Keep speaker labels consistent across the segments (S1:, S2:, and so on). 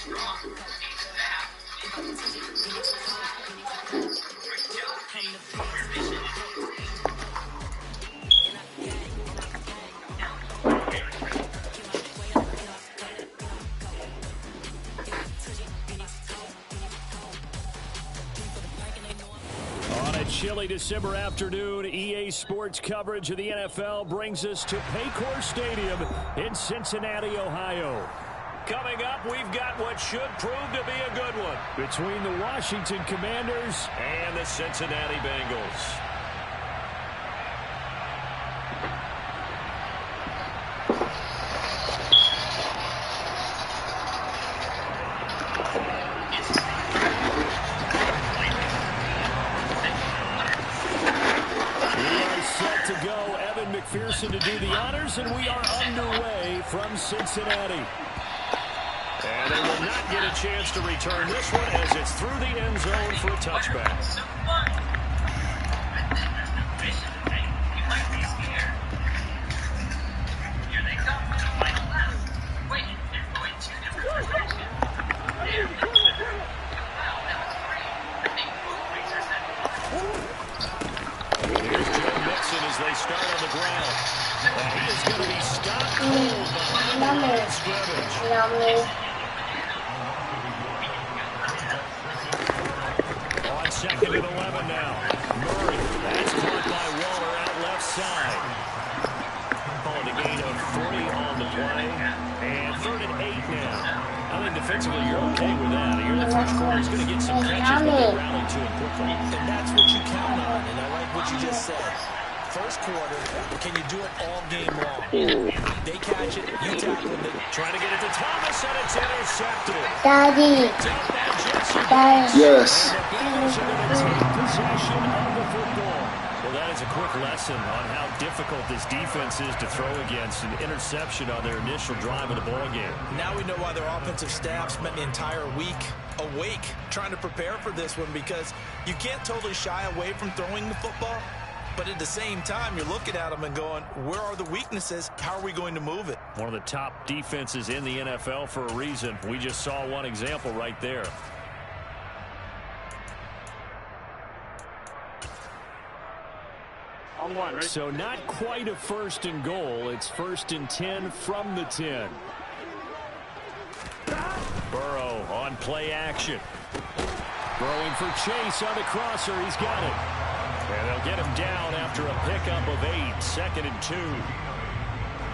S1: On a chilly December afternoon, EA Sports coverage of the NFL brings us to Paycor Stadium in Cincinnati, Ohio. Coming up, we've got what should prove to be a good one between the Washington Commanders and the Cincinnati Bengals. McPherson to do the honors, and we are underway from Cincinnati. And they will not get a chance to return this one as it's through the end zone for a touchback. As they start on the ground. And he is going to be stopped cold behind the line of scrimmage. On second and 11 now. Murray, that's caught by Waller out left side. Calling a gain of 3 on the play. And 3rd and 8 now. I think defensively you're okay with that. You're the first quarter is going to get some catches, but they rally to it quickly.
S2: And that's what you count on, and I like what you just said. First quarter, can you do it all game long? They catch it, you tackle it.
S1: Trying to get it to Thomas, and it's intercepted.
S3: Daddy. Yes.
S1: Possession of the football. Well, that is a quick lesson on how difficult this defense is to throw against. An interception on their initial drive of the ball game.
S2: Now we know why their offensive staff spent the entire week awake trying to prepare for this one, because you can't totally shy away from throwing the football. But at the same time, you're looking at them and going, where are the weaknesses? How are we going to move it?
S1: One of the top defenses in the NFL for a reason. We just saw one example right there.
S4: On one, right?
S1: So not quite a 1st and goal. It's 1st and 10 from the 10. Burrow on play action. Throwing for Chase on the crosser. He's got it. And they'll get him down after a pickup of 8, 2nd and 2.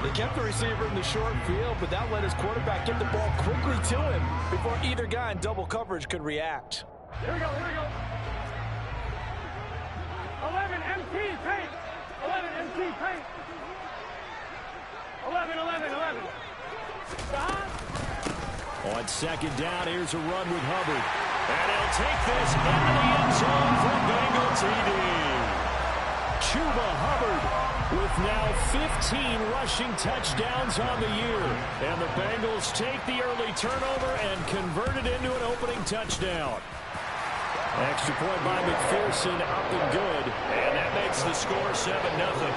S5: They kept the receiver in the short field, but that let his quarterback get the ball quickly to him before either guy in double coverage could react.
S4: Here we go, here we go. 11 MT paint. 11 MT paint. 11.
S1: On 2nd down, here's a run with Hubbard. And he'll take this into the end zone for Bengal TD. Chuba Hubbard with now 15 rushing touchdowns on the year. And the Bengals take the early turnover and convert it into an opening touchdown. Extra point by McPherson, up and good. And that makes the score 7-0.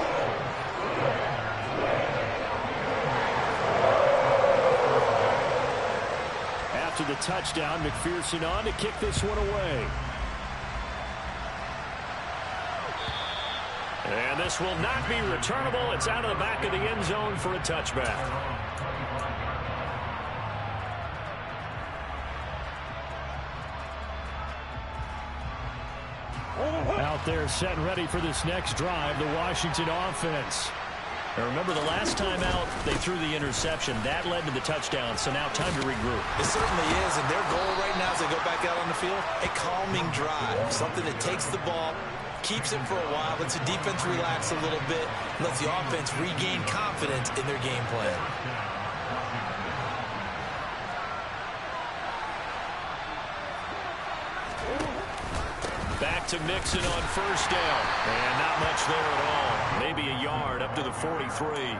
S1: After the touchdown, McPherson on to kick this one away. And this will not be returnable. It's out of the back of the end zone for a touchback. Out there set and ready for this next drive, the Washington offense. Now remember, the last time out, they threw the interception. That led to the touchdown, so now time to regroup.
S2: It certainly is, and their goal right now as they go back out on the field, a calming drive, something that takes the ball, keeps it for a while, lets the defense relax a little bit, lets the offense regain confidence in their game plan.
S1: Back to Mixon on 1st down. And not much there at all. Maybe a yard up to the 43.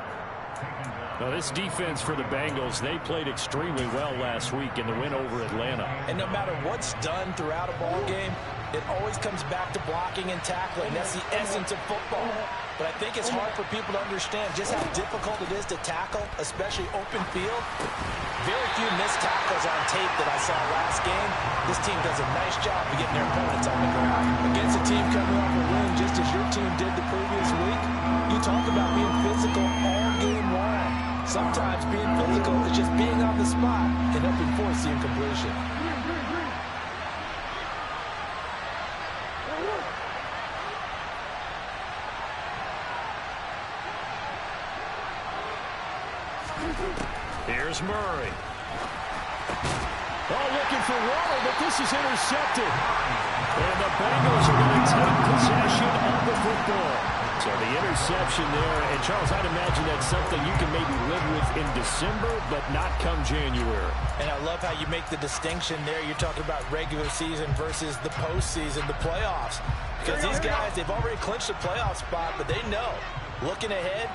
S1: Now, this defense for the Bengals, they played extremely well last week in the win over Atlanta.
S2: And no matter what's done throughout a ball game, it always comes back to blocking and tackling. That's the essence of football. But I think it's hard for people to understand just how difficult it is to tackle, especially open field. Very few missed tackles on tape that I saw last game. This team does a nice job of getting their opponents on the ground. Against a team coming off a win just as your team did the previous week, you talk about being physical all game long. Sometimes being physical is just being on the spot and helping force the incompletion.
S1: Here's Murray. Oh, looking for Waddle, but this is intercepted. And the Bengals are going to take possession of the football. So the interception there. And, Charles, I'd imagine that's something you can maybe live with in December, but not come January.
S2: And I love how you make the distinction there. You're talking about regular season versus the postseason, the playoffs. Because these guys, they've already clinched a playoff spot, but they know, looking ahead,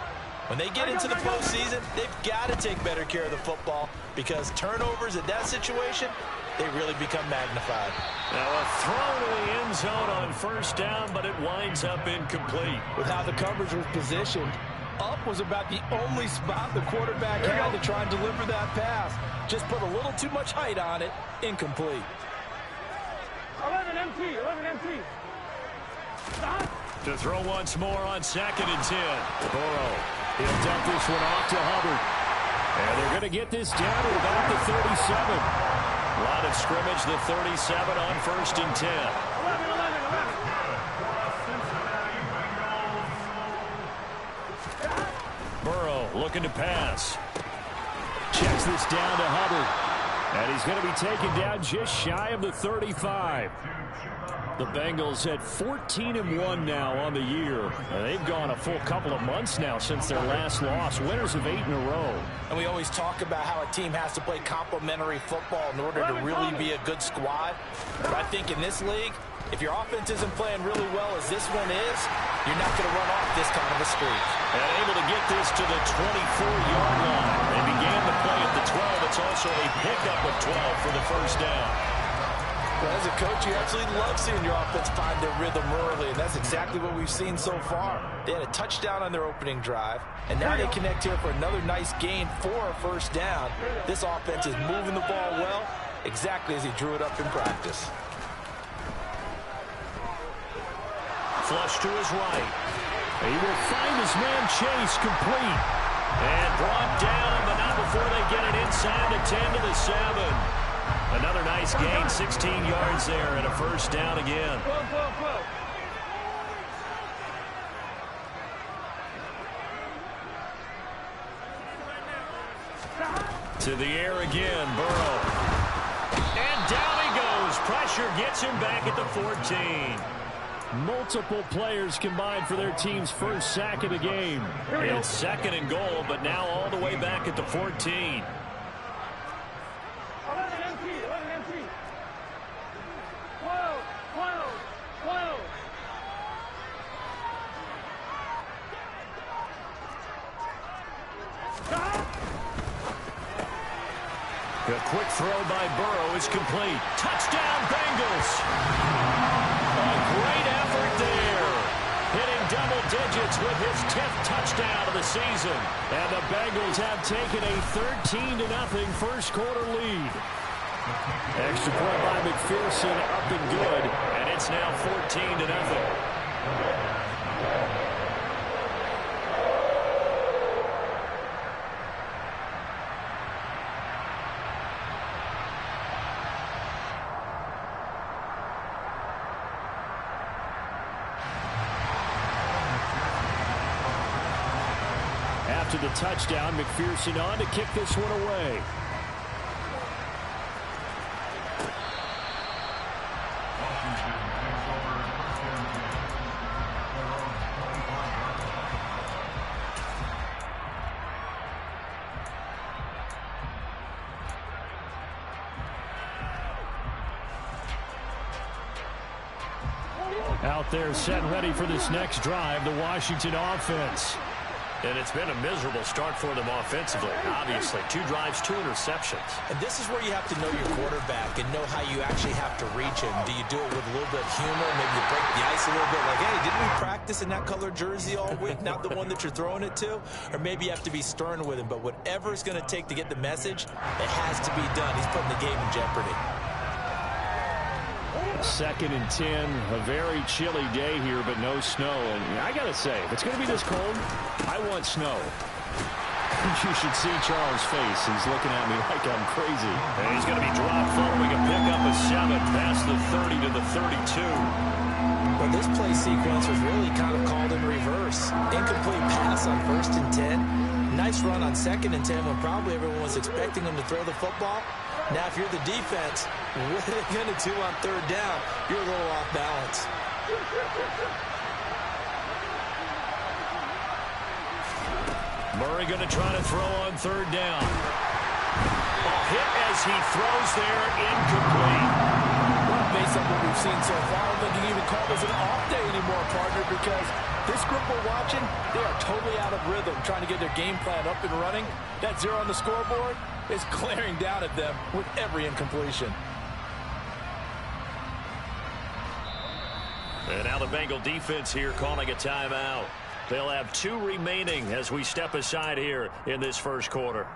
S2: when they get into the postseason, they've got to take better care of the football because turnovers in that situation, they really become magnified.
S1: Now a throw to the end zone on first down, but it winds up incomplete.
S5: With how the coverage was positioned, up was about the only spot the quarterback had to try and deliver that pass. Just put a little too much height on it, incomplete.
S4: 11 empty, 11 empty.
S1: To throw once more on 2nd and 10. Burrow. He'll dump this one off to Hubbard. And they're going to get this down to about the 37. Line of scrimmage, the 37 on 1st and 10.
S4: 11.
S1: Burrow looking to pass. Checks this down to Hubbard. And he's going to be taken down just shy of the 35. The Bengals at 14-1 now on the year. And they've gone a full couple of months now since their last loss. Winners of 8 in a row.
S2: And we always talk about how a team has to play complementary football in order to really be a good squad. But I think in this league, if your offense isn't playing really well as this one is, you're not going to run off this kind of a streak.
S1: And able to get this to the 24-yard line. They began the play at the 12. It's also a pickup of 12 for the first down.
S2: Well, as a coach, you absolutely love seeing your offense find their rhythm early, and that's exactly what we've seen so far. They had a touchdown on their opening drive, and now they connect here for another nice gain for a first down. This offense is moving the ball well, exactly as he drew it up in practice.
S1: Flush to his right. He will find his man Chase complete. And brought down, but not before they get it inside the 10 to the 7. Another nice gain, 16 yards there, and a first down again. To the air again, Burrow. And down he goes. Pressure gets him back at the 14. Multiple players combined for their team's first sack of the game. It's 2nd and goal, but now all the way back at the 14. A quick throw by Burrow is complete. Touchdown, Bengals! A great effort there. Hitting double digits with his 10th touchdown of the season. And the Bengals have taken a 13-0 first quarter lead. Extra point by McPherson, up and good. And it's now 14-0. After the touchdown, McPherson on to kick this one away. Out there set and ready for this next drive, the Washington offense. And it's been a miserable start for them offensively, obviously. 2 drives, 2 interceptions.
S2: And this is where you have to know your quarterback and know how you actually have to reach him. Do you do it with a little bit of humor? Maybe you break the ice a little bit like, hey, didn't we practice in that color jersey all week, not the one that you're throwing it to? Or maybe you have to be stern with him. But whatever it's going to take to get the message, it has to be done. He's putting the game in jeopardy.
S1: 2nd and 10, a very chilly day here, but no snow. And I got to say, if it's going to be this cold, I want snow. You should see Charles' face. He's looking at me like I'm crazy. And he's going to be dropped following a pickup of 7 past the 30 to the 32.
S2: But this play sequence was really kind of called in reverse. Incomplete pass on 1st and 10. Nice run on 2nd and 10 when probably everyone was expecting him to throw the football. Now, if you're the defense, what are they going to do on 3rd down? You're a little off balance.
S1: Murray going to try to throw on 3rd down. Hit as he throws there, incomplete.
S5: Well, based on what we've seen so far, I don't think you can even call this an off day anymore, partner, because this group we're watching, they are totally out of rhythm, trying to get their game plan up and running. That 0 on the scoreboard is glaring down at them with every incompletion.
S1: And now the Bengal defense here calling a timeout. They'll have 2 remaining as we step aside here in this first quarter.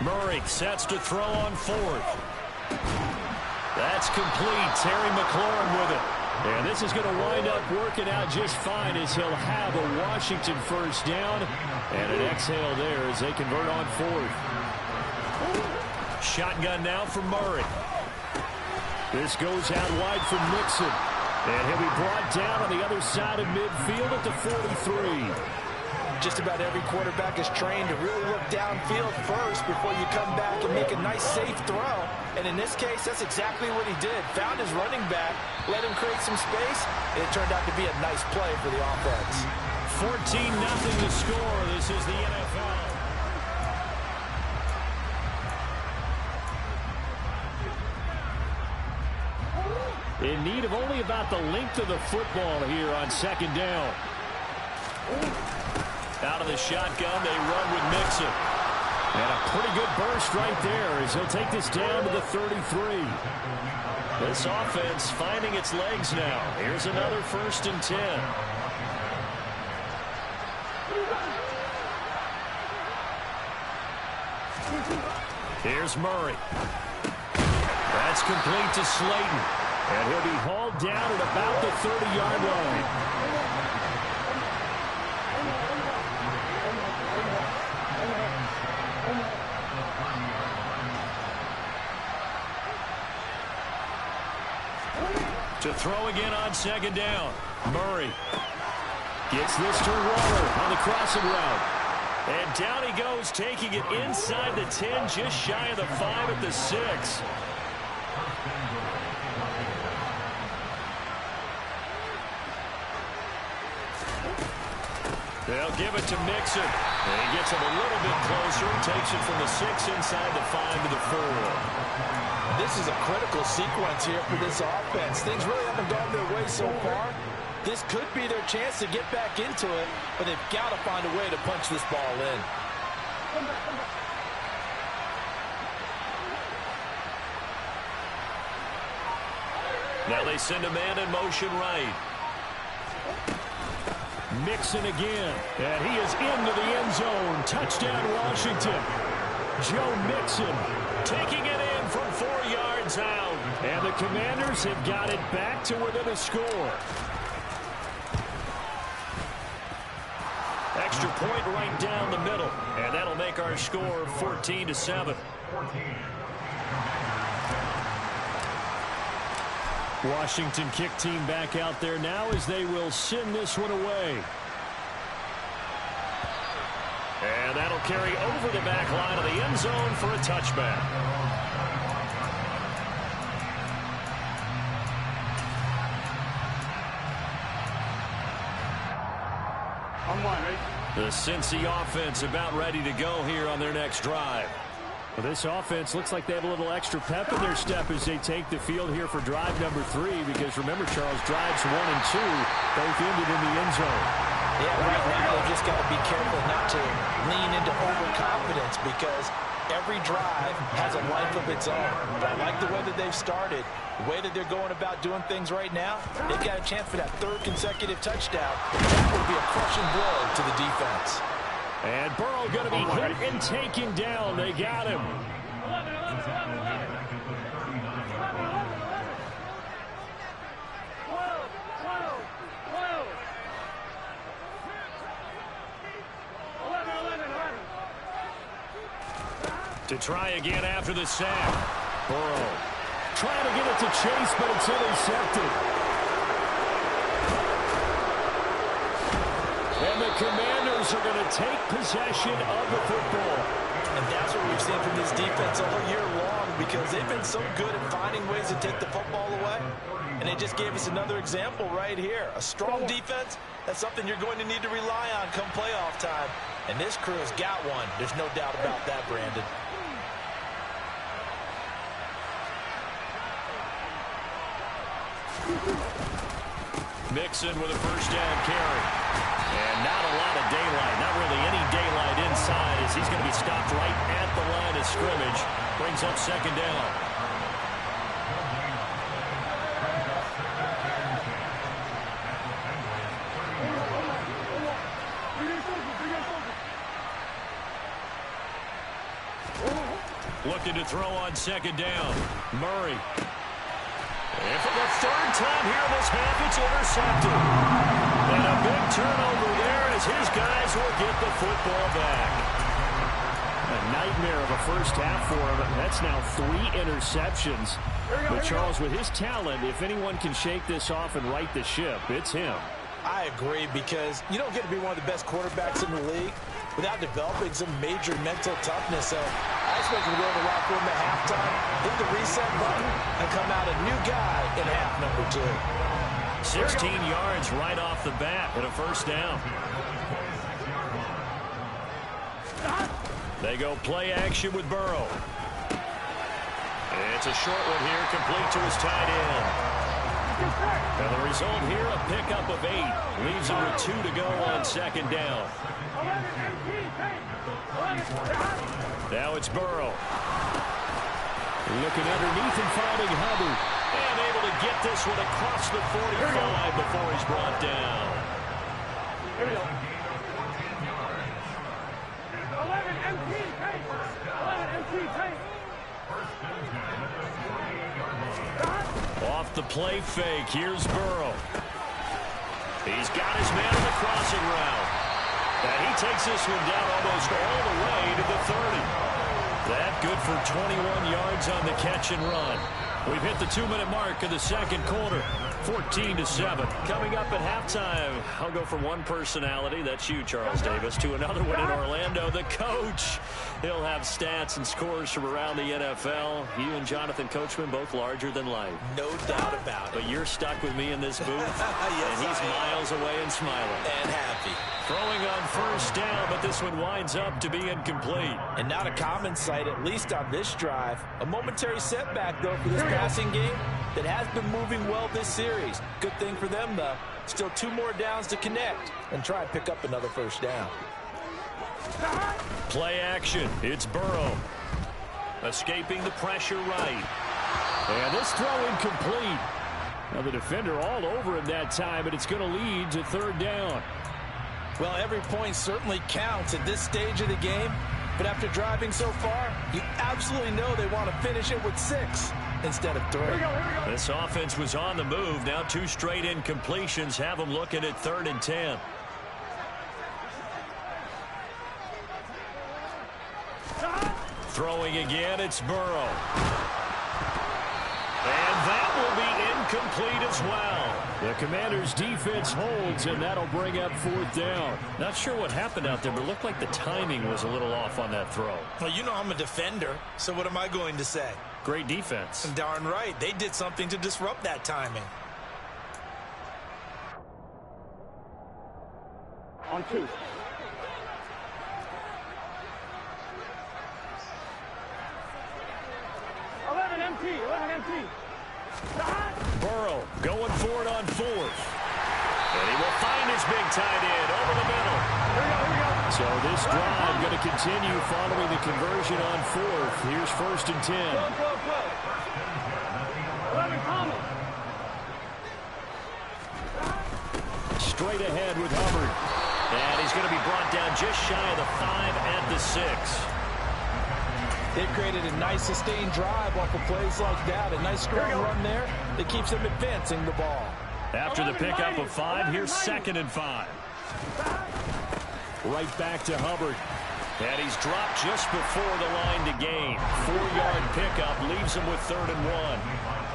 S1: Murray sets to throw on 4th. That's complete. Terry McLaurin with it. And this is going to wind up working out just fine as he'll have a Washington 1st down. And an exhale there as they convert on 4th. Shotgun now for Murray. This goes out wide for Mixon. And he'll be brought down on the other side of midfield at the 43.
S2: Just about every quarterback is trained to really look downfield first before you come back and make a nice, safe throw. And in this case, that's exactly what he did. Found his running back, let him create some space, and it turned out to be a nice play for the offense.
S1: 14-0 to score. This is the NFL. In need of only about the length of the football here on 2nd down. Out of the shotgun, they run with Mixon. And a pretty good burst right there as he'll take this down to the 33. This offense finding its legs now. Here's another 1st and 10. Here's Murray. That's complete to Slayton. And he'll be hauled down at about the 30-yard line. To throw again on 2nd down. Murray gets this to Waller on the crossing route. And down he goes, taking it inside the 10, just shy of the 5 at the 6. They'll give it to Mixon. And he gets him a little bit closer. Takes it from the 6 inside the 5 to the 4.
S2: This is a critical sequence here for this offense. Things really haven't gone their way so far. This could be their chance to get back into it, but they've got to find a way to punch this ball in.
S1: Now they send a man in motion right. Mixon again, and he is into the end zone. Touchdown, Washington. Joe Mixon taking it in from 4 yards out. And the Commanders have got it back to within a score. Extra point right down the middle, and that'll make our score 14-7. Washington kick team back out there now as they will send this one away. And that'll carry over the back line of the end zone for a touchback. The Cincy offense about ready to go here on their next drive. Well, this offense looks like they have a little extra pep in their step as they take the field here for drive number 3, because remember, Charles, drives 1 and 2 both ended in the end zone.
S2: Yeah, right now they've just got to be careful not to lean into overconfidence, because every drive has a life of its own. But I like the way that they've started, the way that they're going about doing things right now. They've got a chance for that 3rd consecutive touchdown. That would be a crushing blow to the defense.
S1: And Burrow going to be hit and taken down. They got him. To try again after the sack. Burrow trying to get it to Chase, but it's intercepted. And the Commanders are going to take possession of the football.
S2: And that's what we've seen from this defense all year long, because they've been so good at finding ways to take the football away. And they just gave us another example right here. A strong defense, that's something you're going to need to rely on come playoff time. And this crew's got one. There's no doubt about that, Brandon.
S1: Mixon with a first down carry. And not a lot of daylight. Not really any daylight inside, as he's going to be stopped right at the line of scrimmage. Brings up 2nd down. Looking to throw on 2nd down. Murray. And for the 3rd time here in this half, it's intercepted. And a big turnover there as his guys will get the football back. A nightmare of a first half for him. That's now 3 interceptions. But Charles, with his talent, if anyone can shake this off and right the ship, it's him.
S2: I agree, because you don't get to be one of the best quarterbacks in the league without developing some major mental toughness. So I expect him to go in the locker room at halftime, hit the reset button, and come out a new guy in half number 2.
S1: 16 yards right off the bat and a first down. They go play action with Burrow. It's a short one here, complete to his tight end. And the result here, a pickup of 8. Leaves him with 2 to go on 2nd down. Now it's Burrow. Looking underneath and finding Hubbard. And able to get this one across the 45 before he's brought down.
S4: Here we go. 11 MT tape. 11 MT tape.
S1: Off the play fake, here's Burrow. He's got his man on the crossing route. And he takes this one down almost all the way to the 30. That good for 21 yards on the catch and run. We've hit the 2-minute mark of the 2nd quarter. 14-7. Coming up at halftime, I'll go from one personality, that's you, Charles Davis, to another one in Orlando, the coach. He'll have stats and scores from around the NFL. You and Jonathan Coachman, both larger than life.
S2: No doubt about it.
S1: But you're stuck with me in this booth,
S2: yes,
S1: and he's miles away and smiling.
S2: And happy.
S1: Throwing on first down, but this one winds up to be incomplete.
S2: And not a common sight, at least on this drive. A momentary setback, though, for this passing game that has been moving well this series. Good thing for them, though. Still 2 more downs to connect and try and pick up another first down.
S1: Play action. It's Burrow. Escaping the pressure right. And this throw incomplete. Now the defender all over him that time, but it's going to lead to 3rd down.
S2: Well, every point certainly counts at this stage of the game. But after driving so far, you absolutely know they want to finish it with 6 instead of 3.
S1: This offense was on the move. Now 2 straight incompletions have them looking at 3rd and 10. Throwing again, it's Burrow. And that will be incomplete as well. The Commanders' defense holds, and that'll bring up 4th down.
S5: Not sure what happened out there, but it looked like the timing was a little off on that throw.
S2: Well, you know I'm a defender, so what am I going to say?
S5: Great defense.
S2: Darn right. They did something to disrupt that timing.
S4: On 2.
S1: Burrow going for it on 4th. And he will find his big tight end over the middle. So this drive going to continue following the conversion on 4th. Here's 1st and 10.
S4: 11 Thomas.
S1: Straight ahead with Hubbard. And he's going to be brought down just shy of the 5 at the 6.
S5: They've created a nice sustained drive off of plays like that. A nice strong run there that keeps them advancing the ball.
S1: After the pickup of 5, here's 2nd and 5. Right back to Hubbard. And he's dropped just before the line to gain. 4-yard pickup leaves him with 3rd and 1.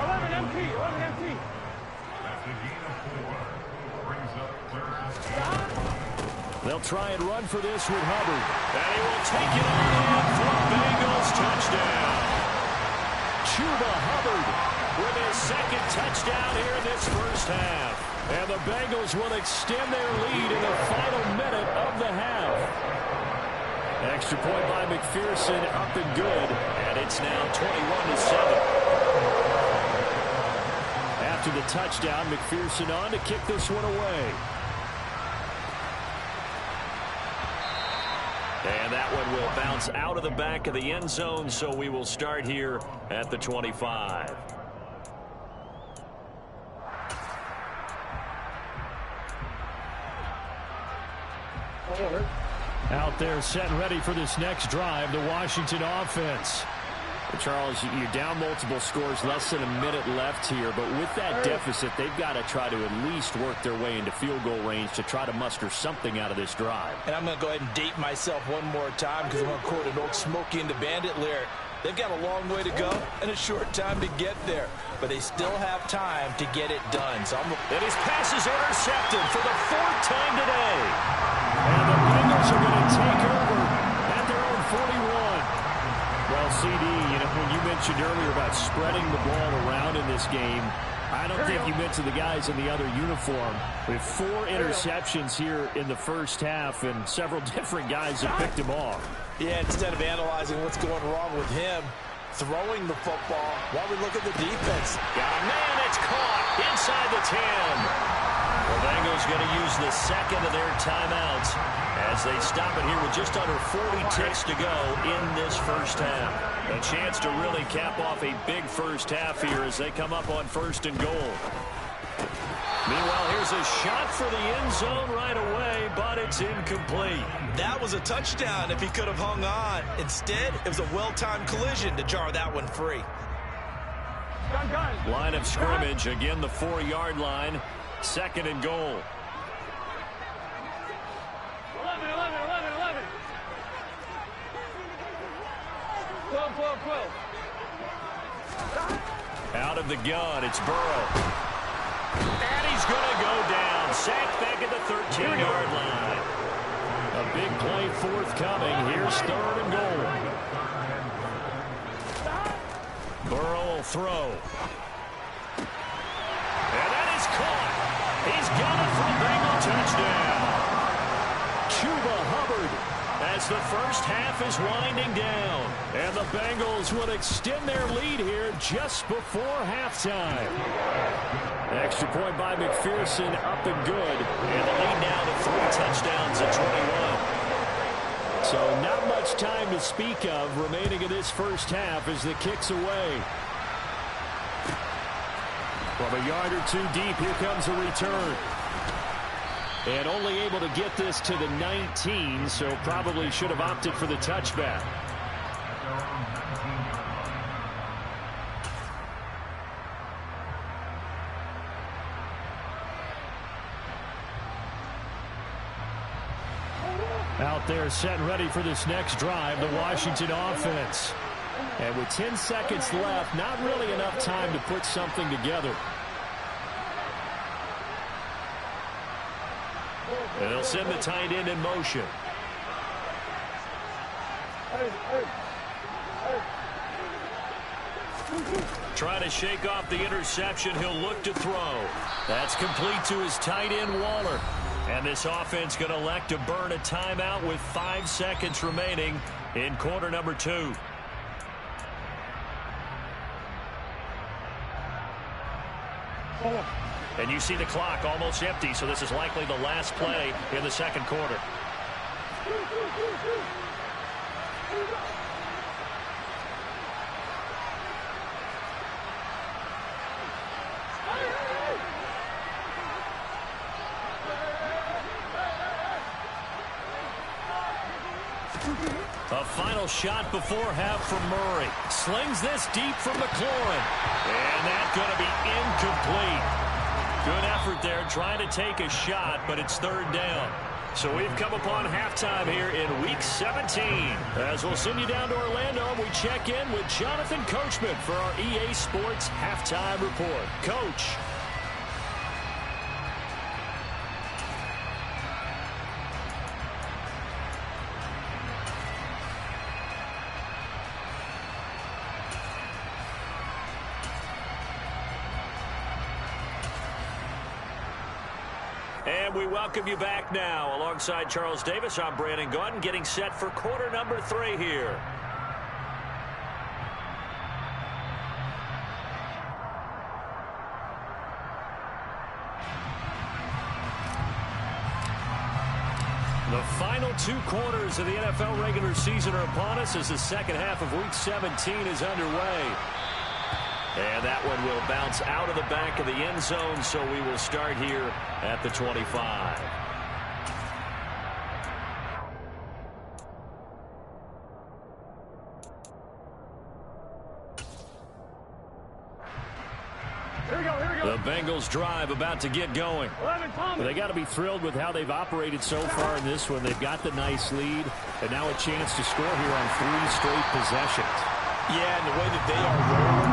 S4: 11 MT.
S1: They'll try and run for this with Hubbard. And he will take it on for a Bengals touchdown. Chuba Hubbard with his 2nd touchdown here in this first half. And the Bengals will extend their lead in the final minute of the half. Extra point by McPherson, up and good. And it's now 21-7. After the touchdown, McPherson on to kick this one away. And that one will bounce out of the back of the end zone, so we will start here at the 25. Out there set and ready for this next drive, the Washington offense. Charles, you're down multiple scores, less than a minute left here, but with that deficit, they've got to try to at least work their way into field goal range to try to muster something out of this drive.
S2: And I'm going to go ahead and date myself one more time because I'm going to quote an old Smokey and the Bandit lyric. They've got a long way to go and a short time to get there, but they still have time to get it done. So
S1: and his pass is intercepted for the 4th time today. And the Bengals are going to take over at their own 41. Well, CD, when you mentioned earlier about spreading the ball around in this game, I don't think you mentioned the guys in the other uniform. We have 4 interceptions here in the first half, and several different guys have picked him off.
S2: Yeah, instead of analyzing what's going wrong with him, throwing the football, while we look at the defense.
S1: Got a man, it's caught inside the 10. The Bengals going to use the 2nd of their timeouts as they stop it here with just under 40 ticks to go in this first half. A chance to really cap off a big first half here as they come up on 1st and goal. Meanwhile, here's a shot for the end zone right away, but it's incomplete.
S2: That was a touchdown if he could have hung on. Instead, it was a well-timed collision to jar that one free.
S1: Line of scrimmage, again the 4-yard line. 2nd and goal.
S4: 11. 12.
S1: Out of the gun, it's Burrow. And he's going to go down. Sacked back at the 13-yard line. A big play forthcoming. Here's 3rd and goal. Burrow will throw. And that is caught. He's got it for a Bengal touchdown. Chuba Hubbard as the first half is winding down. And the Bengals will extend their lead here just before halftime. Extra point by McPherson, up and good. And the lead now to 3 touchdowns at 21. So not much time to speak of remaining in this first half as the kick's away. From a yard or 2 deep, here comes a return. And only able to get this to the 19, so probably should have opted for the touchback. Out there set and ready for this next drive, the Washington offense. And with 10 seconds left, not really enough time to put something together. And they'll send the tight end in motion. Trying to shake off the interception. He'll look to throw. That's complete to his tight end, Waller. And this offense going to elect to burn a timeout with 5 seconds remaining in quarter number 2. And you see the clock almost empty, so this is likely the last play in the second quarter. A final shot before half from Murray. Slings this deep from McLaurin. And that's going to be incomplete. Good effort there trying to take a shot, but it's third down. So we've come upon halftime here in Week 17. As we'll send you down to Orlando, we check in with Jonathan Coachman for our EA Sports Halftime Report. Coach. And we welcome you back now. Alongside Charles Davis, I'm Brandon Gaudin, getting set for quarter number 3 here. The final 2 quarters of the NFL regular season are upon us as the second half of Week 17 is underway. And that one will bounce out of the back of the end zone, so we will start here at the 25. The Bengals drive about to get going. They got to be thrilled with how they've operated so far in this one. They've got the nice lead, and now a chance to score here on 3 straight possessions.
S2: Yeah, and the way that they are rolling,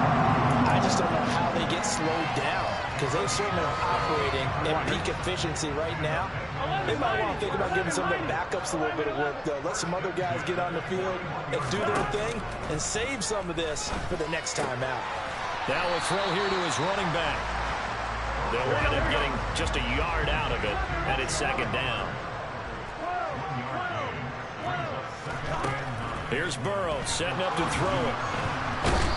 S2: I just don't know how they get slowed down, because they certainly are operating at peak efficiency right now. They might want to think about giving some of their backups a little bit of work, though. Let some other guys get on the field and do their thing and save some of this for the next time out.
S1: Now a throw here to his running back. They'll wind up getting just a yard out of it, and it's second down. Here's Burrow setting up to throw it.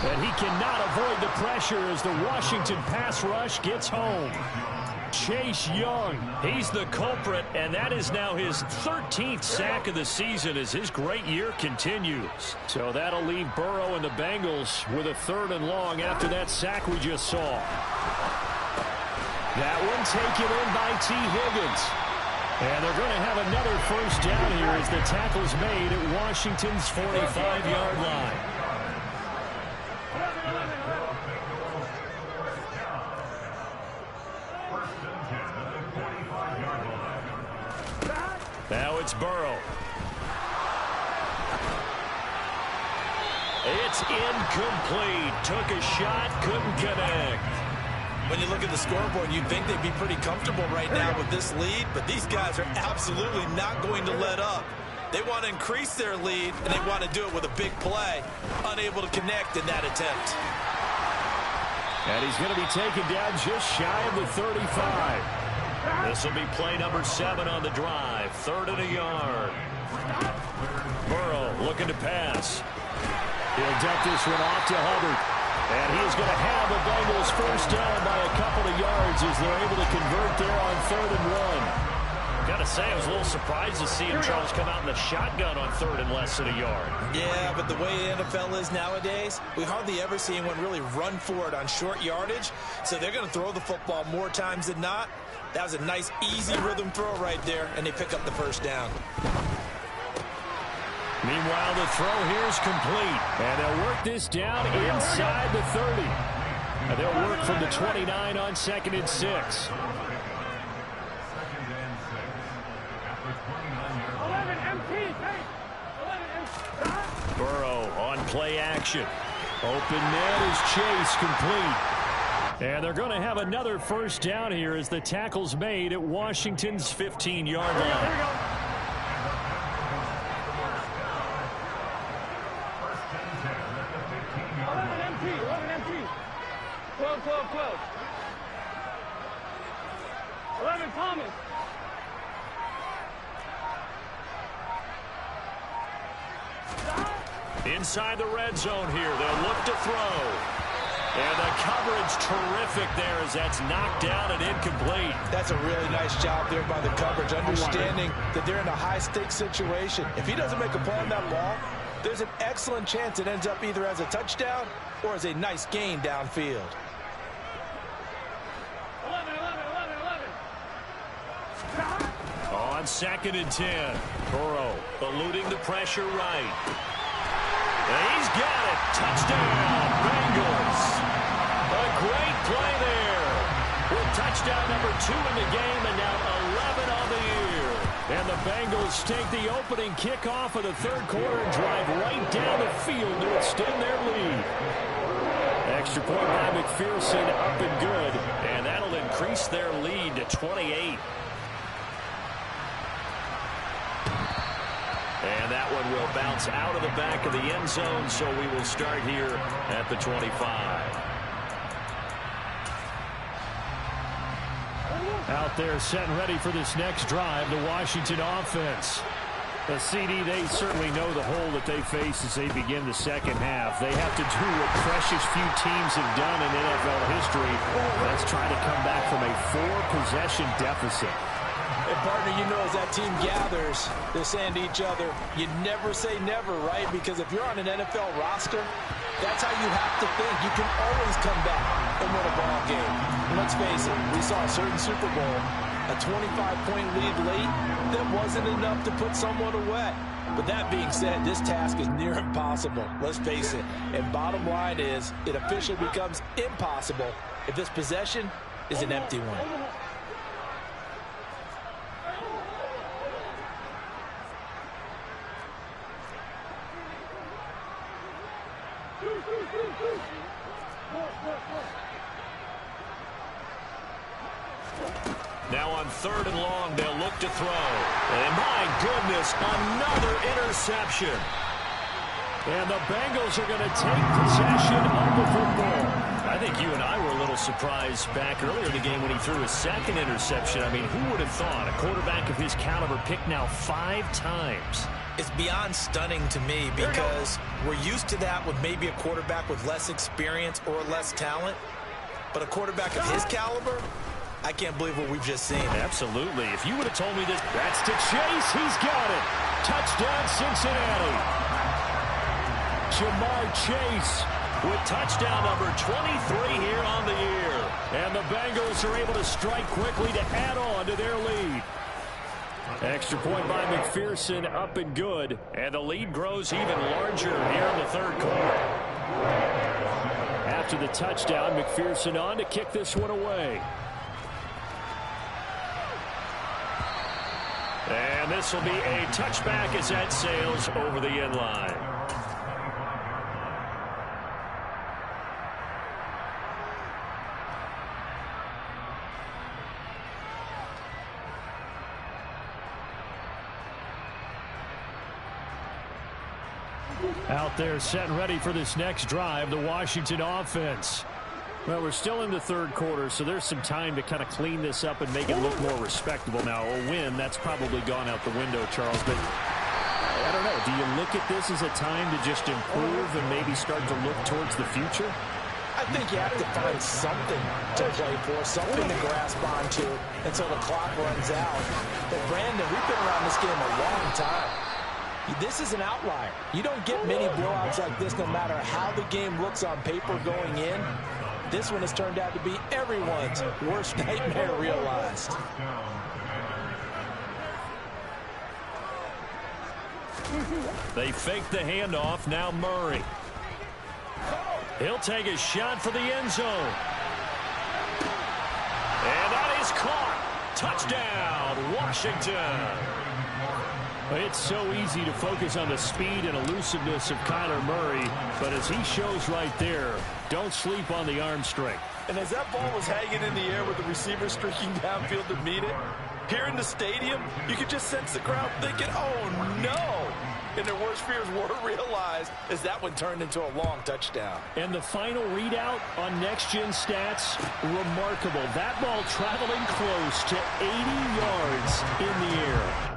S1: And he cannot avoid the pressure as the Washington pass rush gets home. Chase Young, he's the culprit, and that is now his 13th sack of the season as his great year continues. So that'll leave Burrow and the Bengals with a 3rd and long after that sack we just saw. That one taken in by T. Higgins. And they're going to have another first down here as the tackle's made at Washington's 45-yard line. Now it's Burrow. It's incomplete. Took a shot, couldn't connect.
S2: When you look at the scoreboard, you'd think they'd be pretty comfortable right now with this lead, but these guys are absolutely not going to let up. They want to increase their lead, and they want to do it with a big play. Unable to connect in that attempt.
S1: And he's going to be taken down just shy of the 35. This will be play number 7 on the drive. 3rd and a yard. Burrow looking to pass. He'll dump this one off to Hubbard. And he is going to have the Bengals first down by a couple of yards as they're able to convert there on 3rd and 1. Got to say, I was a little surprised to see him, Charles, come out in the shotgun on 3rd and less than a yard. Yeah, but the way the NFL is nowadays, we hardly ever see anyone really run for it on short yardage. So they're going to throw the football more times than not. That was a nice, easy rhythm throw right there, and they pick up the first down. Meanwhile, the throw here is complete. And they'll work this down inside the 30. And they'll work from the 29 on 2nd and 6. Burrow on play action. Open net is Chase complete. And they're going to have another first down here as the tackle's made at Washington's 15-yard line.
S4: Here we go. 11 empty. 12. 11 Thomas.
S1: Inside the red zone here. They'll look to throw. And the coverage terrific there as that's knocked down and incomplete.
S2: That's a really nice job there by the coverage, understanding that they're in a high-stakes situation. If he doesn't make a play on that ball, there's an excellent chance it ends up either as a touchdown or as a nice gain downfield.
S4: 11.
S1: On 2nd and 10. Burrow eluding the pressure right. And he's got it. Touchdown, Bengals. A great play there. With touchdown number 2 in the game and now 11 on the year. And the Bengals take the opening kickoff of the third quarter and drive right down the field to extend their lead. Extra point by McPherson, up and good. And that'll increase their lead to 28. And that one will bounce out of the back of the end zone, so we will start here at the 25. Out there set and ready for this next drive, the Washington offense. The CD, they certainly know the hole that they face as they begin the second half. They have to do what precious few teams have done in NFL history. Let's try to come back from a 4-possession deficit.
S2: And partner, you know, as that team gathers, they're saying to each other, you never say never, right? Because if you're on an NFL roster, that's how you have to think. You can always come back and win a ball game. And let's face it, we saw a certain Super Bowl, a 25-point lead late that wasn't enough to put someone away. But that being said, this task is near impossible. Let's face it. And bottom line is, it officially becomes impossible if this possession is an empty one.
S1: Now on 3rd and long, they'll look to throw. And my goodness, another interception. And the Bengals are going to take possession of the football. I think you and I were a little surprised back earlier in the game when he threw his 2nd interception. I mean, who would have thought a quarterback of his caliber picked now 5 times?
S2: It's beyond stunning to me because we're used to that with maybe a quarterback with less experience or less talent. But a quarterback of his caliber, I can't believe what we've just seen.
S1: Absolutely. If you would have told me this, that's to Chase. He's got it. Touchdown, Cincinnati. Jamar Chase with touchdown number 23 here on the year. And the Bengals are able to strike quickly to add on to their lead. Extra point by McPherson, up and good. And the lead grows even larger here in the third quarter. After the touchdown, McPherson on to kick this one away. And this will be a touchback as that sails over the end line. Out there set and ready for this next drive, the Washington offense. Well, we're still in the third quarter, so there's some time to kind of clean this up and make it look more respectable. Now, a win, that's probably gone out the window, Charles, but I don't know. Do you look at this as a time to just improve and maybe start to look towards the future?
S2: I think you have to find something to play for, something to grasp onto until the clock runs out. But, Brandon, we've been around this game a long time. This is an outlier. You don't get many blowouts like this no matter how the game looks on paper going in. This one has turned out to be everyone's worst nightmare realized.
S1: They fake the handoff. Now Murray. He'll take a shot for the end zone. And that is caught. Touchdown, Washington. It's so easy to focus on the speed and elusiveness of Kyler Murray, but as he shows right there, don't sleep on the arm strength.
S5: And as that ball was hanging in the air with the receiver streaking downfield to meet it, here in the stadium, you could just sense the crowd thinking, oh no! And their worst fears were realized as that one turned into a long touchdown.
S1: And the final readout on next-gen stats, remarkable. That ball traveling close to 80 yards in the air.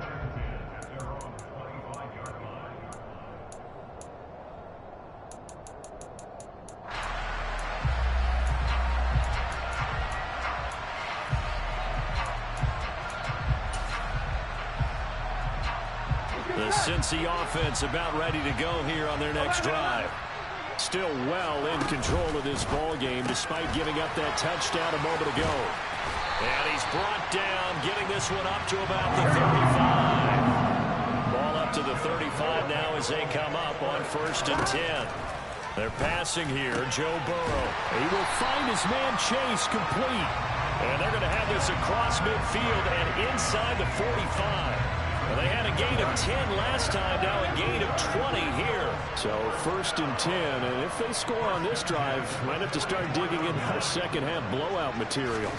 S1: The Cincy offense about ready to go here on their next drive. Still well in control of this ball game despite giving up that touchdown a moment ago. And he's brought down, getting this one up to about the 35. Ball up to the 35 now as they come up on 1st and 10. They're passing here, Joe Burrow. He will find his man Chase complete. And they're going to have this across midfield and inside the 45. Well, they had a gain of 10 last time, now a gain of 20 here. So 1st and 10, and if they score on this drive, might have to start digging in our second half blowout material.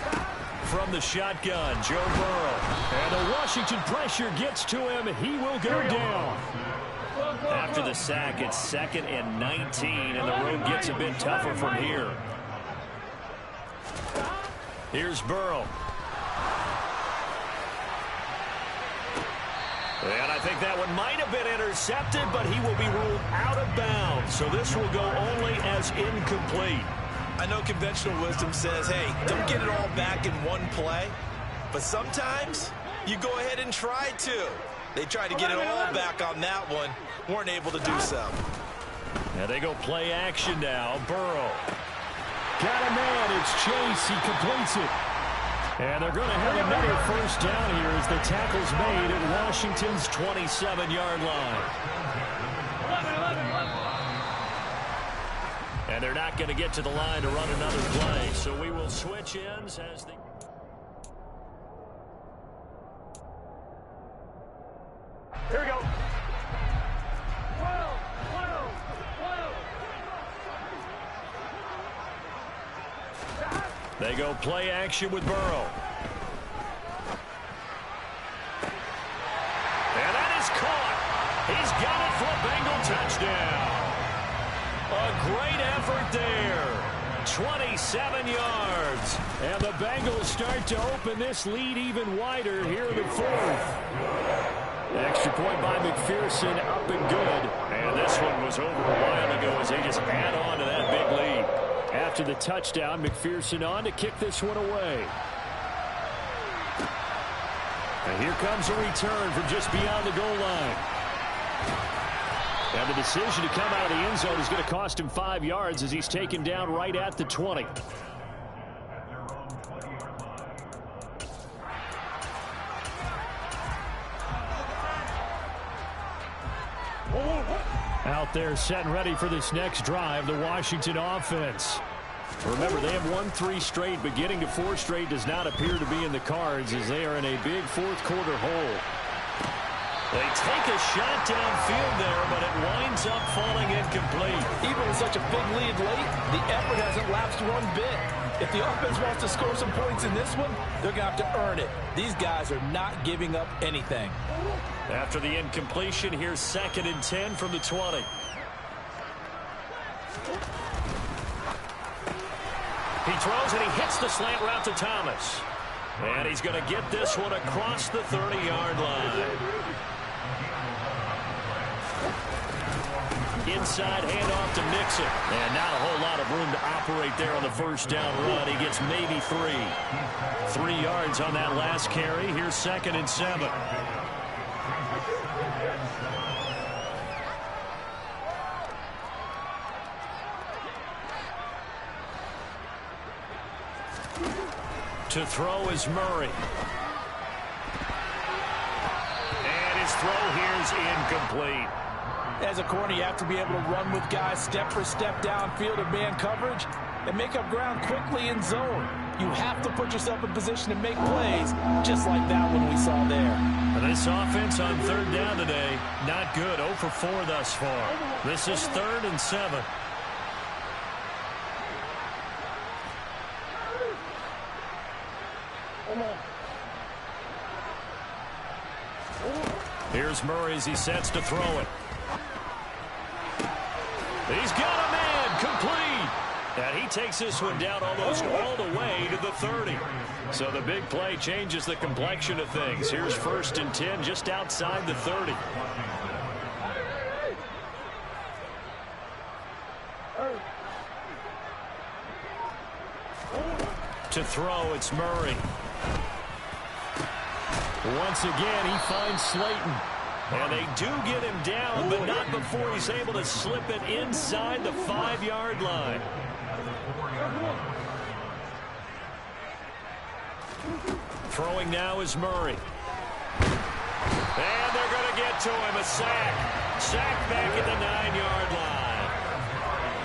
S1: From the shotgun, Joe Burrow. And the Washington pressure gets to him. He will go down. After the sack, it's 2nd and 19, and the road gets a bit tougher from here. Here's Burrow. And I think that one might have been intercepted, but he will be ruled out of bounds. So this will go only as incomplete.
S2: I know conventional wisdom says, hey, don't get it all back in one play. But sometimes you go ahead and try to. They tried to get it all back on that one. Weren't able to do so.
S1: And they go play action now. Burrow. Got a man. It's Chase. He completes it. And they're going to have another 1st down here as the tackle's made at Washington's 27-yard line. And they're not going to get to the line to run another play. So we will switch ends as the...
S4: Here we go.
S1: They go play action with Burrow. And that is caught. He's got it for a Bengal touchdown. A great effort there. 27 yards. And the Bengals start to open this lead even wider here in the 4th. Extra point by McPherson, up and good. And this one was over a while ago as they just add on to that big lead. After the touchdown, McPherson on to kick this one away. And here comes a return from just beyond the goal line. And the decision to come out of the end zone is going to cost him 5 yards as he's taken down right at the 20. Out there set and ready for this next drive, the Washington offense. Remember, they have won 3 straight, but getting to 4 straight does not appear to be in the cards as they are in a big 4th quarter hole. They take a shot downfield there, but it winds up falling incomplete.
S5: Even with such a big lead late, the effort hasn't lapsed one bit. If the offense wants to score some points in this one, they're going to have to earn it. These guys are not giving up anything.
S1: After the incompletion, here's 2nd and 10 from the 20. He throws and he hits the slant route to Thomas. And he's going to get this one across the 30-yard line. Inside handoff to Mixon. And not a whole lot of room to operate there on the 1st down run. He gets maybe 3. 3 yards on that last carry. Here's 2nd and 7. To throw is Murray. And his throw here is incomplete.
S5: As a corner, you have to be able to run with guys step for step downfield in man coverage and make up ground quickly in zone. You have to put yourself in position to make plays just like that one we saw there.
S1: And This offense on third down today, not good. 0 for 4 thus far. This is 3rd and 7. Here's Murray as he sets to throw it. He's got a man, complete. And he takes this one down almost all the way to the 30. So the big play changes the complexion of things. Here's 1st and 10 just outside the 30. To throw, it's Murray. Once again, he finds Slayton. And they do get him down, but not before he's able to slip it inside the 5-yard line. Throwing now is Murray. And they're going to get to him. A sack. Sack back at the 9-yard line.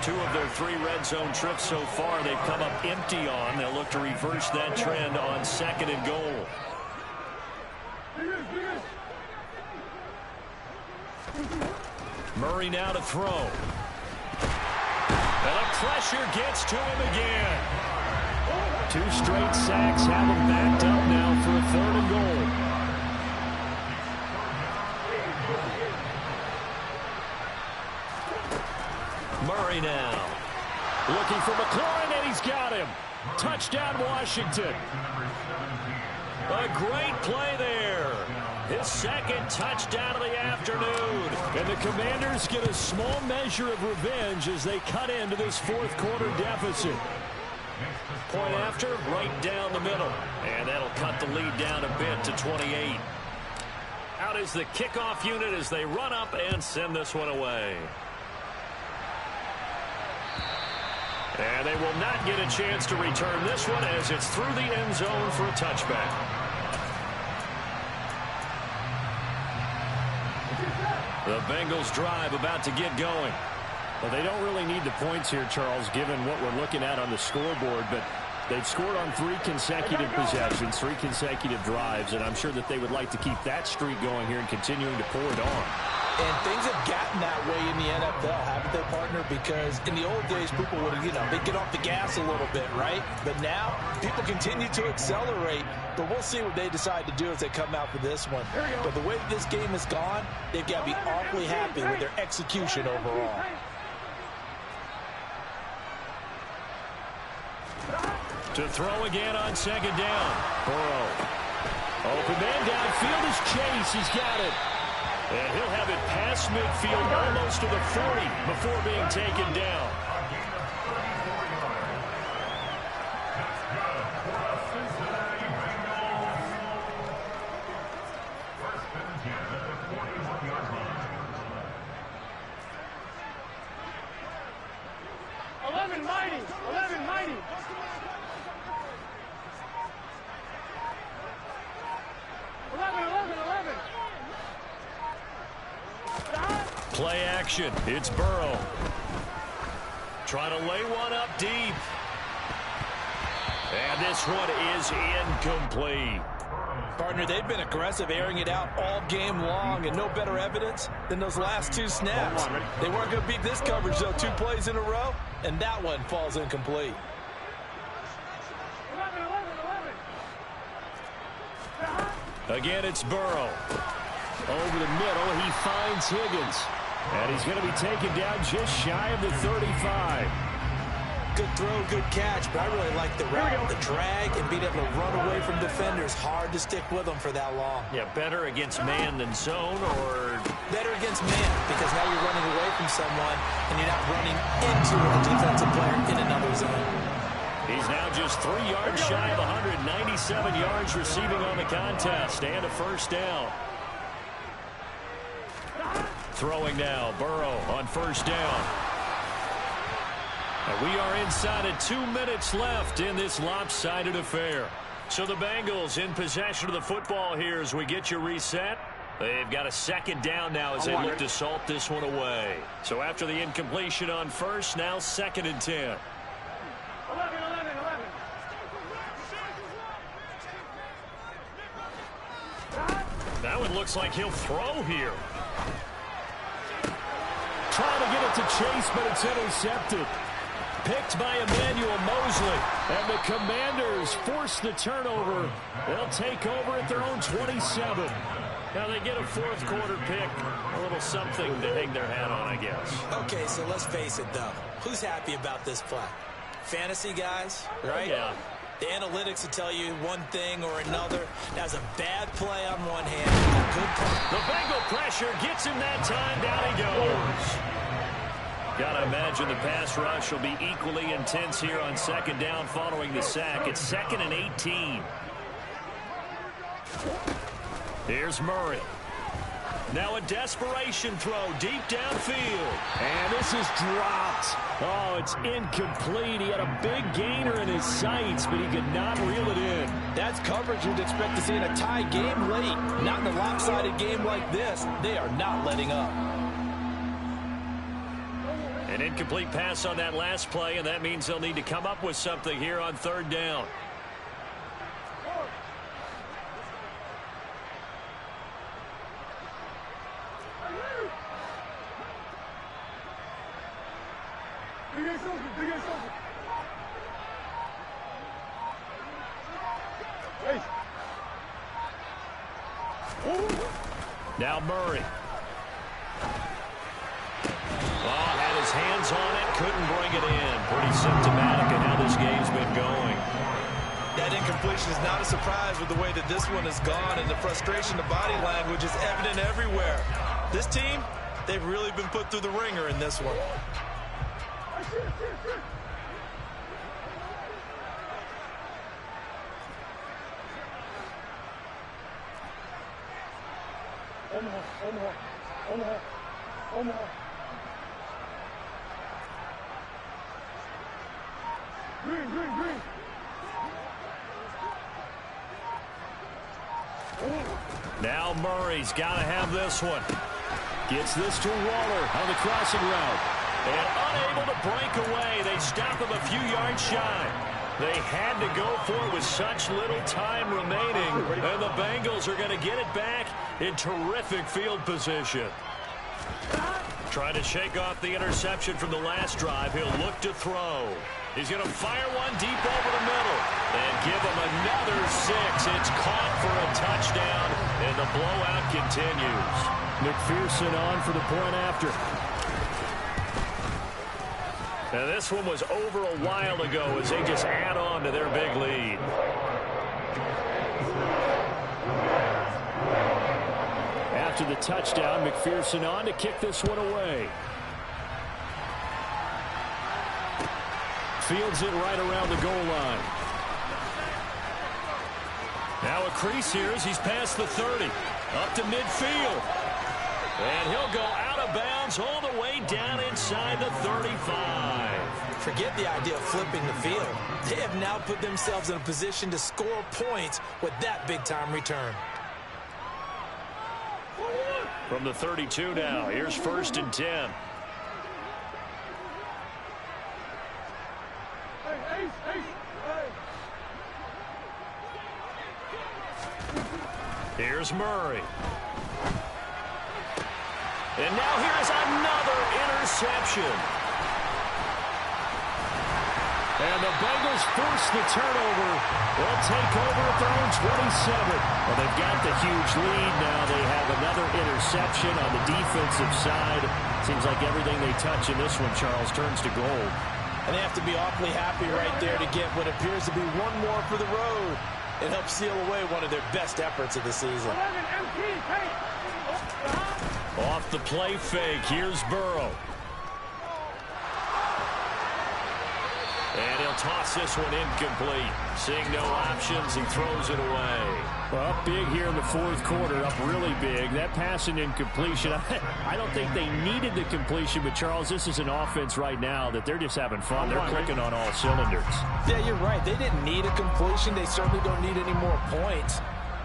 S1: 2 of their 3 red zone trips so far they've come up empty on. They'll look to reverse that trend on 2nd and goal. Murray now to throw. And the pressure gets to him again. 2 straight sacks have him backed up now for a 3rd and goal. Murray now. Looking for McLaurin, and he's got him. Touchdown, Washington. A great play there. His 2nd touchdown of the afternoon. And the Commanders get a small measure of revenge as they cut into this 4th quarter deficit. Point after, right down the middle. And that'll cut the lead down a bit to 28. Out is the kickoff unit as they run up and send this one away. And they will not get a chance to return this one as it's through the end zone for a touchback. The Bengals drive about to get going.
S3: Well, they don't really need the points here, Charles, given what we're looking at on the scoreboard, but they've scored on 3 consecutive possessions, 3 consecutive drives, and I'm sure that they would like to keep that streak going here and continuing to pour it on.
S5: And things have gotten that way in the NFL, haven't they, partner? Because in the old days, people would, they'd get off the gas a little bit, right? But now, people continue to accelerate. But we'll see what they decide to do as they come out for this one. But the way that this game has gone, they've got to be awfully happy with their execution overall.
S1: To throw again on 2nd down. Burrow. Open man downfield is Chase. He's got it. And he'll have it past midfield almost to the 40 before being taken down. Play action. It's Burrow. Trying to lay one up deep. And this one is incomplete.
S5: Partner, they've been aggressive, airing it out all game long, and no better evidence than those last 2 snaps. They weren't going to beat this coverage, though, 2 plays in a row, and that one falls incomplete.
S1: Again, it's Burrow. Over the middle, he finds Higgins. And he's going to be taken down just shy of the 35.
S2: Good throw, good catch, but I really like the route, the drag, and being able to run away from defenders. Hard to stick with them for that long.
S1: Yeah, better against man than zone, or
S2: better against man, because now you're running away from someone, and you're not running into a defensive player in another zone.
S1: He's now just 3 yards shy of 197 yards receiving on the contest, and a 1st down. Throwing now, Burrow on 1st down. And we are inside of 2 minutes left in this lopsided affair. So the Bengals in possession of the football here as we get you reset. They've got a 2nd down now as they look to salt this one away. So after the incompletion on 1st, now 2nd and 10.
S4: 11.
S1: That
S3: it looks like he'll throw here.
S1: Trying to get it to Chase, but it's intercepted. Picked by Emmanuel Mosley. And the Commanders force the turnover. They'll take over at their own 27.
S3: Now they get a fourth quarter pick. A little something to hang their hat on, I guess.
S2: Okay, so let's face it, though. Who's happy about this play? Fantasy guys, right?
S3: Yeah.
S2: The analytics will tell you one thing or another. That's a bad play on one hand. A good play.
S3: The Bengal pressure gets him that time. Down he goes. Gotta imagine the pass rush will be equally intense here on second down following the sack. It's 2nd and 18. Here's Murray. Now a desperation throw deep downfield.
S1: And this is dropped. Oh, it's incomplete. He had a big gainer in his sights, but he could not reel it in.
S5: That's coverage you'd expect to see in a tie game late. Not in a lopsided game like this. They are not letting up.
S3: An incomplete pass on that last play, and that means they'll need to come up with something here on third down. Now Murray. Had his hands on it, couldn't bring it in. Pretty symptomatic of how this game's been going.
S2: That incompletion is not a surprise with the way that this one has gone, and the frustration, the body language is evident everywhere. This team, they've really been put through the ringer in this one.
S3: Now Murray's got to have this one. Gets this to Waller on the crossing route. And unable to break away. They stop him a few yards shy. They had to go for it with such little time remaining. And the Bengals are going to get it back in terrific field position. Trying to shake off the interception from the last drive. He'll look to throw. He's going to fire one deep over the middle. And give him another 6. It's caught for a touchdown. And the blowout continues.
S1: McPherson on for the point after.
S3: Now this one was over a while ago as they just add on to their big lead.
S1: After the touchdown, McPherson on to kick this one away. Fields it right around the goal line.
S3: Now a crease here as he's past the 30. Up to midfield. And he'll go out of bounds all the way down inside the 35.
S2: Forget the idea of flipping the field. They have now put themselves in a position to score points with that big-time return.
S3: From the 32 now, here's 1st and 10. Here's Murray. And now here is another interception.
S1: And the Bengals force the turnover. They'll take over at their own 27.
S3: Well, they've got the huge lead now. They have another interception on the defensive side. Seems like everything they touch in this one, Charles, turns to gold.
S5: And they have to be awfully happy right there to get what appears to be one more for the road. It helps seal away one of their best efforts of the season.
S3: Off the play fake, here's Burrow. And he'll toss this one incomplete. Seeing no options, he throws it away.
S1: Well, up big here in the fourth quarter, up really big. That pass and incompletion, I don't think they needed the completion, but Charles, this is an offense right now that they're just having fun. They're clicking on all cylinders.
S5: Yeah, you're right. They didn't need a completion. They certainly don't need any more points.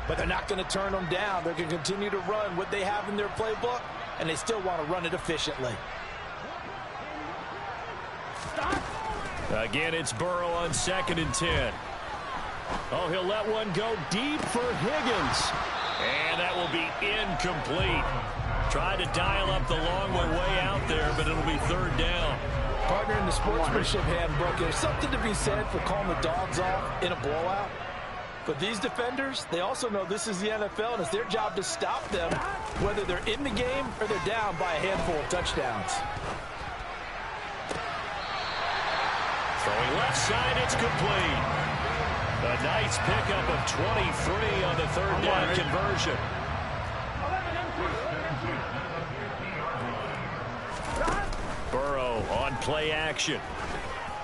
S5: But they're not going to turn them down. They're going to continue to run what they have in their playbook, and they still want to run it efficiently.
S3: Again, it's Burrow on 2nd and 10.
S1: Oh, he'll let one go deep for Higgins.
S3: And that will be incomplete. Tried to dial up the long way out there, but it'll be third down.
S5: Partner, in the sportsmanship handbook, there's something to be said for calling the dogs off in a blowout. But these defenders, they also know this is the NFL, and it's their job to stop them, whether they're in the game or they're down by a handful of touchdowns.
S3: Throwing left side, it's complete. A nice pickup of 23 on the third down conversion. Burrow on play action.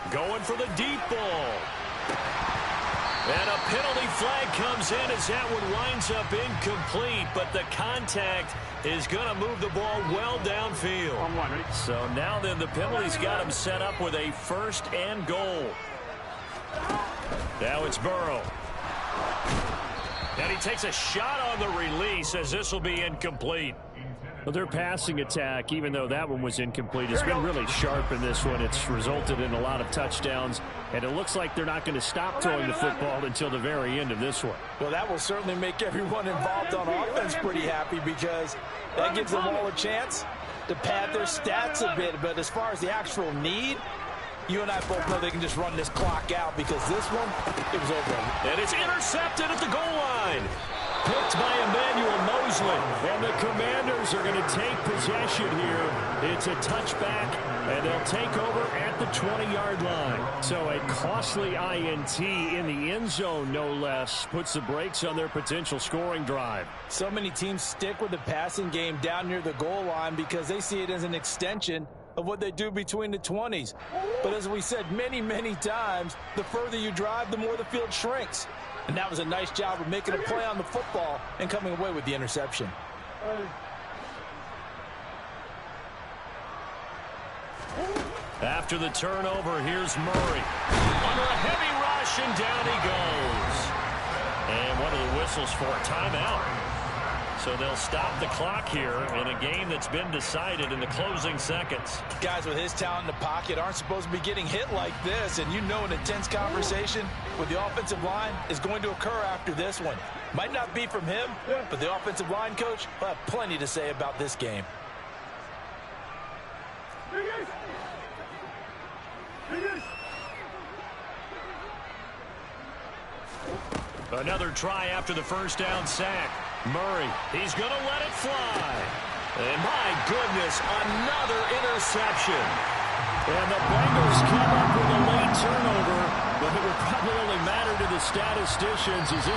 S3: Going for the deep ball. And a penalty flag comes in as that one winds up incomplete, but the contact is going to move the ball well downfield. So now then the penalty's got him set up with a first and goal. Now it's Burrow. And he takes a shot on the release as this will be incomplete. Well, their passing attack, even though that one was incomplete, has been really sharp in this one. It's resulted in a lot of touchdowns, and it looks like they're not going to stop throwing the football until the very end of this one.
S5: Well, that will certainly make everyone involved on offense pretty happy because that gives them all a chance to pad their stats a bit. But as far as the actual need, you and I both know they can just run this clock out because this one, it was over.
S3: And it's intercepted at the goal line. Picked by Emmanuel Mosley. And the Commanders are going to take possession here. It's a touchback, and they'll take over at the 20-yard line. So a costly INT in the end zone, no less, puts the brakes on their potential scoring drive.
S5: So many teams stick with the passing game down near the goal line because they see it as an extension of what they do between the 20s. But as we said many, many times, the further you drive, the more the field shrinks. And that was a nice job of making a play on the football and coming away with the interception.
S3: After the turnover, here's Murray. Under a heavy rush, and down he goes. And one of the whistles for a timeout. So they'll stop the clock here in a game that's been decided in the closing seconds.
S5: Guys with his talent in the pocket aren't supposed to be getting hit like this, and you know an intense conversation with the offensive line is going to occur after this one. Might not be from him, but the offensive line coach will have plenty to say about this game.
S3: Another try after the first down sack. Murray, he's going to let it fly. And my goodness, another interception. And the Bengals come up with a late turnover, but it will probably only matter to the statisticians as this